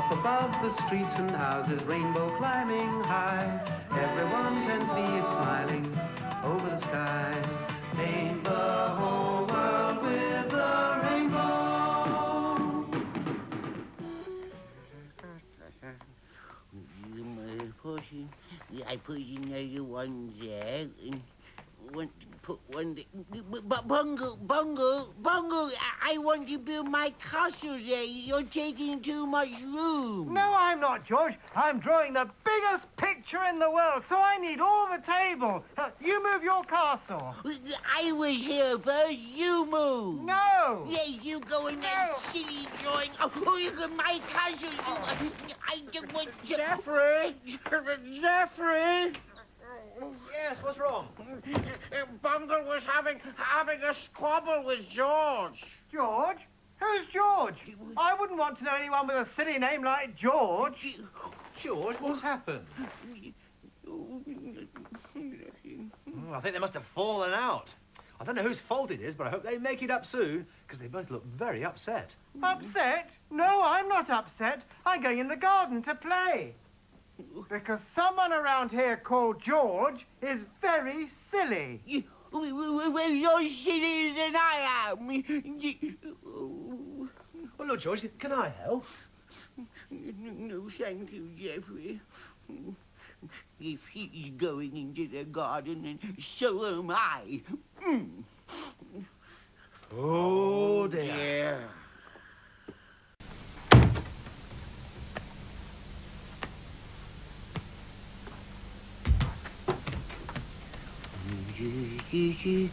Up above the streets and houses, rainbow climbing high. Everyone can see it smiling over the sky. Paint the whole world with a rainbow. I put another one there and want to put one there. But Bungle, I want to build my castle there. You're taking too much room. No, I'm not, George. I'm drawing the biggest picture in the world, so I need all the table. You move your castle. I was here first. You move. No. Yeah, you go in that silly drawing. Oh, look at my castle. I just want to... Geoffrey! Yes, what's wrong? Bungle was having a squabble with George. George? Who's George? I wouldn't want to know anyone with a silly name like George. George, what's happened? I think they must have fallen out. I don't know whose fault it is, but I hope they make it up soon, because they both look very upset. Upset? No, I'm not upset. I'm going in the garden to play. Because someone around here called George is very silly. Well, you're sillier than I am. Well, look, George, can I help? No, thank you, Geoffrey. If he's going into the garden, then so am I. Oh, dear. Yeah.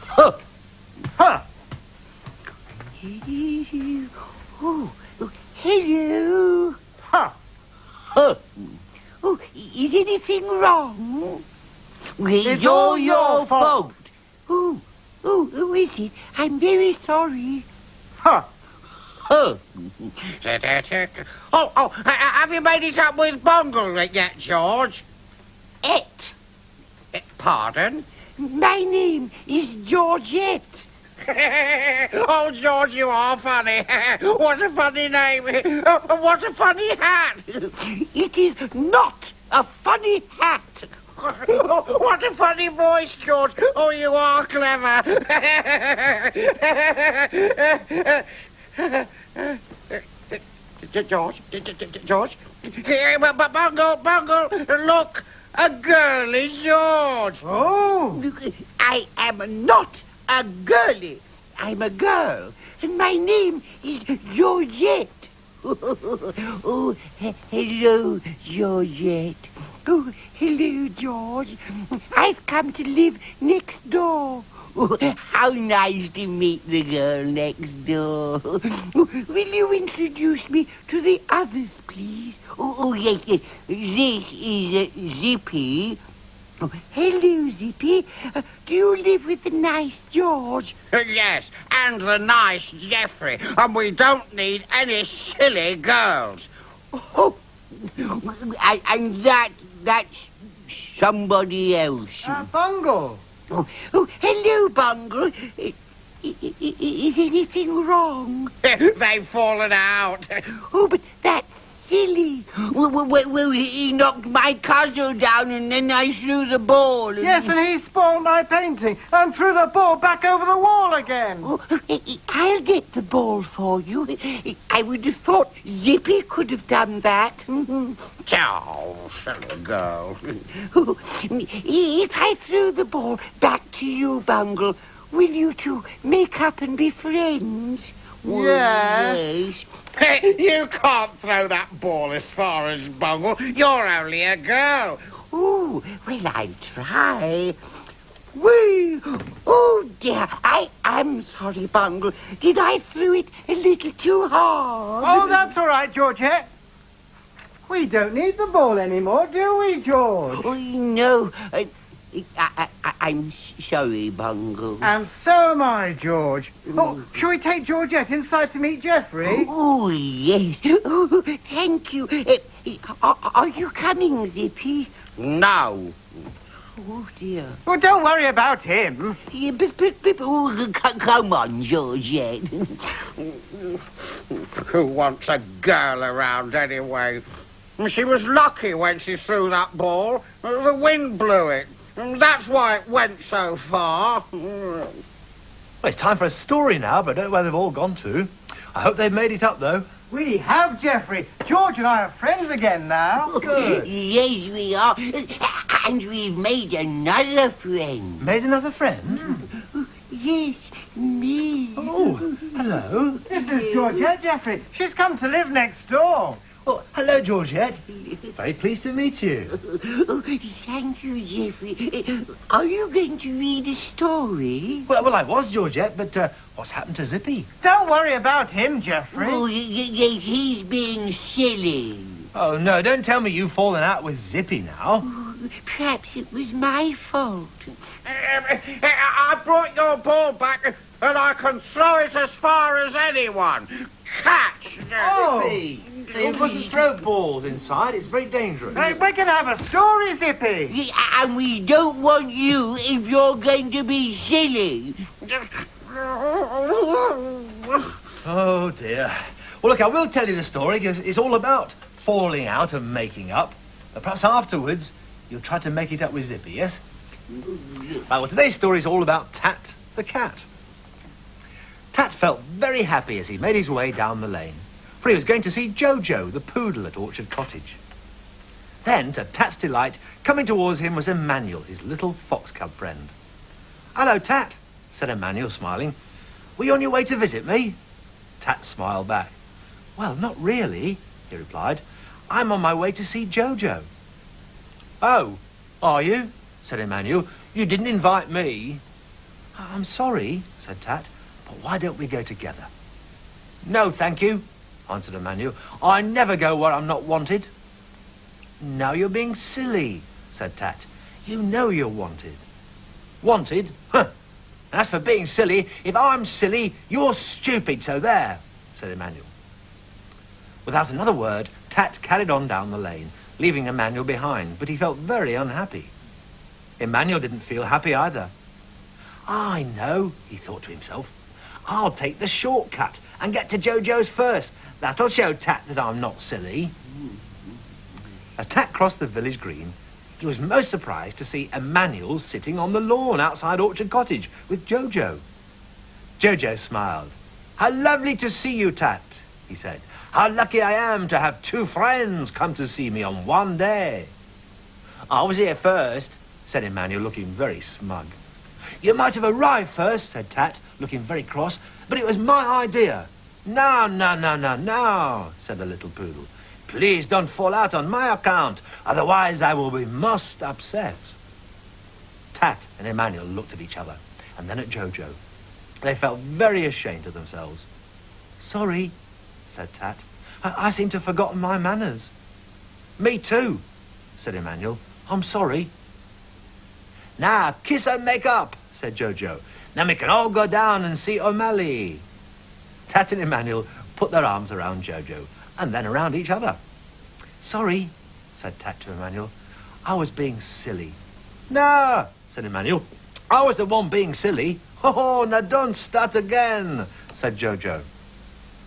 Huh! Huh! Oh, hello. Huh! Huh. Oh, is anything wrong? It's all your fault. Oh, who is it? I'm very sorry. Huh! Huh. Have you made it up with Bungle yet, George? Pardon? My name is Georgette. Oh, George, you are funny. What a funny name. What a funny hat. It is not a funny hat. What a funny voice, George. Oh, you are clever. George. Bungle, look. A girly George. Oh! I am not a girlie. I'm a girl, and my name is Georgette. Oh, hello, Georgette. Oh, hello, George. I've come to live next door. Oh, how nice to meet the girl next door. Will you introduce me to the others, please? Oh, yes. This is Zippy. Oh, hello, Zippy. Do you live with the nice George? Yes, and the nice Geoffrey. And we don't need any silly girls. Oh, and that's somebody else. Bungle. Oh, hello, Bungle. Is anything wrong? They've fallen out. Oh, but that's silly. Well, he knocked my castle down and then I threw the ball. And... Yes, and he spoiled my painting and threw the ball back over the wall again. Oh, I'll get the ball for you. I would have thought Zippy could have done that. Oh, silly girl. If I threw the ball back to you, Bungle, will you two make up and be friends? Yes. You can't throw that ball as far as Bungle. You're only a girl. Oh, well, I'll try. Whee! Oh, dear, I am sorry, Bungle. Did I throw it a little too hard? Oh, that's all right, Georgette. We don't need the ball anymore, do we, George? Oh, no. I'm sorry, Bungle. And so am I, George. Oh, shall we take Georgette inside to meet Geoffrey? Oh, yes. Oh, thank you. Are you coming, Zippy? No. Oh, dear. Well, don't worry about him. Yeah, but oh, come on, Georgette. Who wants a girl around anyway? She was lucky when she threw that ball. The wind blew it. That's why it went so far. Well, it's time for a story now, but I don't know where they've all gone to. I hope they've made it up, though. We have, Geoffrey. George and I are friends again now. Good. Yes, we are. And we've made another friend. Made another friend? Yes, me. Oh, hello. This is Georgette, Geoffrey. She's come to live next door. Oh, hello, Georgette. Very pleased to meet you. Oh, thank you, Geoffrey. Are you going to read a story? Well, I was, Georgette, but what's happened to Zippy? Don't worry about him, Geoffrey. Oh, yes, he's being silly. Oh, no, don't tell me you've fallen out with Zippy now. Perhaps it was my fault. I brought your ball back and I can throw it as far as anyone. Catch! Zippy! You mustn't throw balls inside. It's very dangerous. Hey, we can have a story, Zippy. And we don't want you if you're going to be silly. Oh, dear. Well, look, I will tell you the story because it's all about falling out and making up. But perhaps afterwards you'll try to make it up with Zippy, yes? Right, well, today's story is all about Tat the Cat. Tat felt very happy as he made his way down the lane, for he was going to see Jojo, the poodle, at Orchard Cottage. Then, to Tat's delight, coming towards him was Emmanuel, his little fox cub friend. "Hello, Tat," said Emmanuel, smiling. "Were you on your way to visit me?" Tat smiled back. "Well, not really," he replied. "I'm on my way to see Jojo." "Oh, are you?" said Emmanuel. "You didn't invite me." "I'm sorry," said Tat, "but why don't we go together?" "No, thank you," answered Emmanuel. "I never go where I'm not wanted." "Now you're being silly," said Tat. "You know you're wanted." "Wanted? Huh! As for being silly, if I'm silly, you're stupid, so there," said Emmanuel. Without another word, Tat carried on down the lane, leaving Emmanuel behind, but he felt very unhappy. Emmanuel didn't feel happy either. "I know," he thought to himself. "I'll take the shortcut and get to Jojo's first. That'll show Tat that I'm not silly." As Tat crossed the village green, he was most surprised to see Emmanuel sitting on the lawn outside Orchard Cottage with Jojo. Jojo smiled. "How lovely to see you, Tat," he said. "How lucky I am to have two friends come to see me on one day." "I was here first," said Emmanuel, looking very smug. "You might have arrived first," said Tat, looking very cross, "but it was my idea." "No, no, no, no, no," said the little poodle. "Please don't fall out on my account, otherwise I will be most upset." Tat and Emmanuel looked at each other, and then at Jojo. They felt very ashamed of themselves. "Sorry," said Tat. I seem to have forgotten my manners." "Me too," said Emmanuel. "I'm sorry." "Now, kiss and make up," said Jojo. "Then we can all go down and see O'Malley." Tat and Emmanuel put their arms around Jojo and then around each other. "Sorry," said Tat to Emmanuel. "I was being silly." "No," said Emmanuel. "I was the one being silly." "Oh, now don't start again," said Jojo.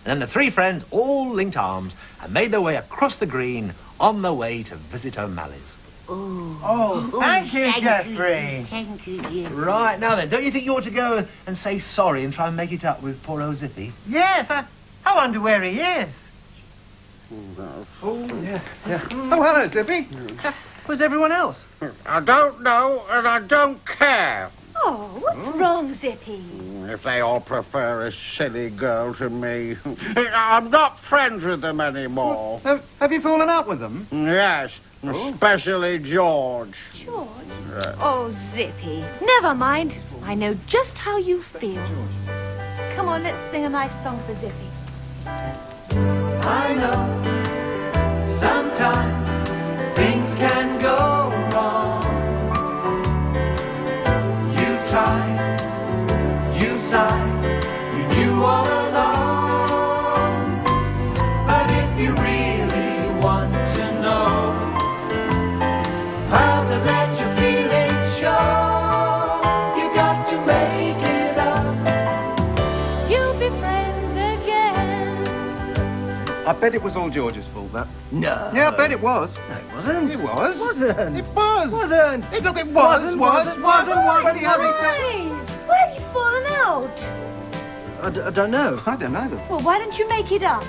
And then the three friends all linked arms and made their way across the green on their way to visit O'Malley's. Oh, thank you, Geoffrey. Thank you, Geoffrey. Right, now then, don't you think you ought to go and say sorry and try and make it up with poor old Zippy? Yes, I wonder where he is. Oh, yeah. Oh, hello, Zippy. Where's everyone else? I don't know and I don't care. Oh, what's wrong, Zippy? If they all prefer a silly girl to me. I'm not friends with them anymore. Have you fallen out with them? Yes, especially George. George? Oh, Zippy. Never mind. I know just how you feel. Come on, let's sing a nice song for Zippy. I know sometimes things can go wrong. You tried, you sighed, you knew all along. But if you really want to know how to let your feelings show, you got to make it up. You'll be friends again. I bet it was all George's fault, that. No. Yeah, I bet it was. No, it wasn't. It was. Wasn't. It was. Wasn't. Hey, look, it was. Wasn't. Bloody hurry, Guys, why have you fallen out? I don't know. I don't know them. Well, why don't you make it up?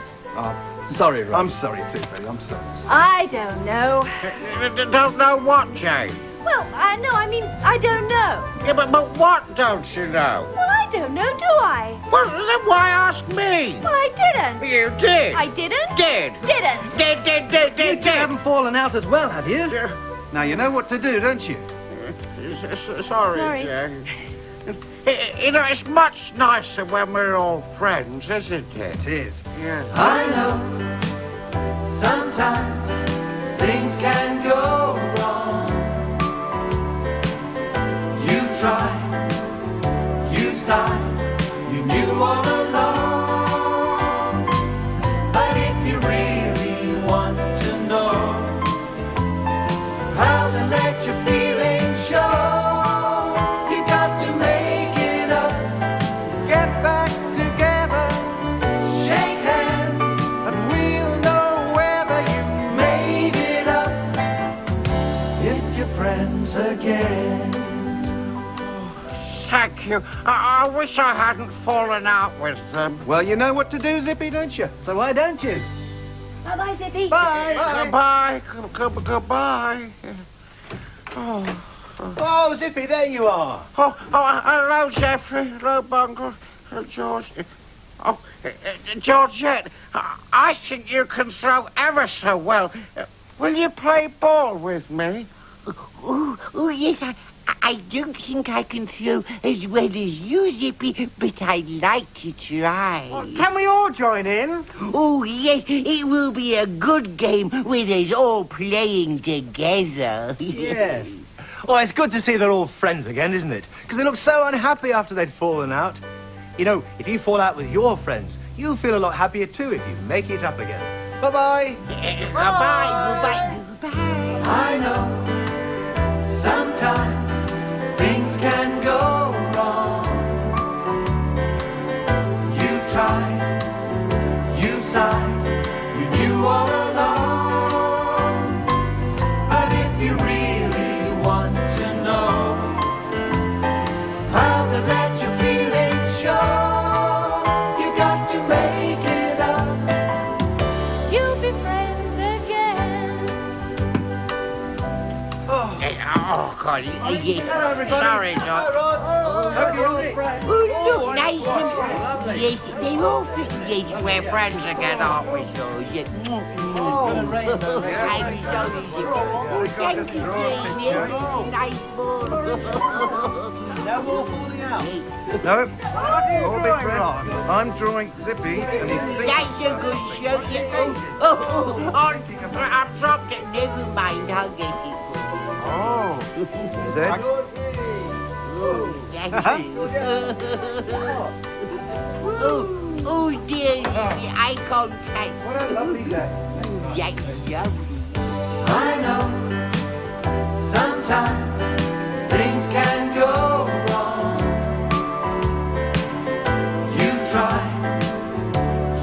Sorry, Rob. I'm sorry, Zippy. I'm sorry. I don't know. Don't know what, Jane? Well, no, I mean, I don't know. Yeah, but what don't you know? Well, I don't know, do I? Well, then why ask me? Well, I didn't. You did. I didn't? Did. Didn't. You two haven't fallen out as well, have you? Now, you know what to do, don't you? Sorry, Jane. You know, it's much nicer when we're all friends, isn't it? It is. Yeah. I know sometimes things can go wrong. You tried, you sighed, you knew all along. But if you really want to know how to let your feelings show, Thank you. I wish I hadn't fallen out with them. Well, you know what to do, Zippy, don't you? So why don't you? Bye-bye, Zippy. Bye. Goodbye. Oh, Zippy, there you are. Hello, Geoffrey. Hello, Bungle. Hello, George. Georgette, I think you can throw ever so well. Will you play ball with me? Oh, yes, I don't think I can throw as well as you, Zippy, but I'd like to try. Can we all join in? Oh, yes, it will be a good game with us all playing together. Yes. Well, it's good to see they're all friends again, isn't it? Because they look so unhappy after they'd fallen out. You know, if you fall out with your friends, you'll feel a lot happier too if you make it up again. Bye-bye. Goodbye. I know sometimes things can go wrong. You tried, you sighed, you knew all along. But if you really want to know how to let your feelings show, you got to make it up. You'll be friends again. Oh, God. Hello, everybody. Sorry, John. Oh, look, nice one. Yes, they're all friends. Yes, We're friends again, aren't we? George. I'm sorry, Zippy. Oh, thank you, Jane. Yes, it's a nice ball. No more falling out. No, all be friends. I'm drawing Zippy, and he's thinking... That's a good show. I've dropped it. Never mind, I'll get it. Oh, Zed. Thank you. Oh, dear, Zippy, I can't catch. What a lovely day. That's lovely. I know sometimes things can go wrong. You tried,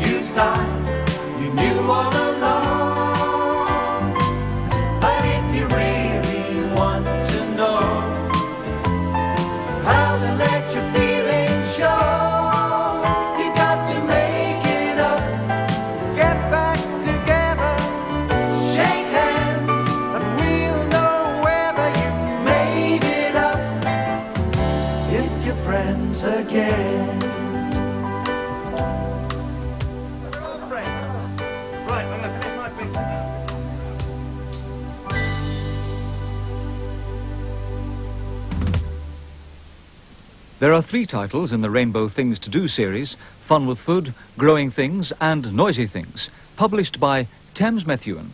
you sighed, you knew all along. But if you really want to know how to let your feelings show, you got to make it up. Get back together, shake hands, and we'll know whether you made it up. If you're friends again. Right, I'm going to finish my picture. There are 3 titles in the Rainbow Things to Do series: Fun with Food, Growing Things and Noisy Things, published by Thames Methuen.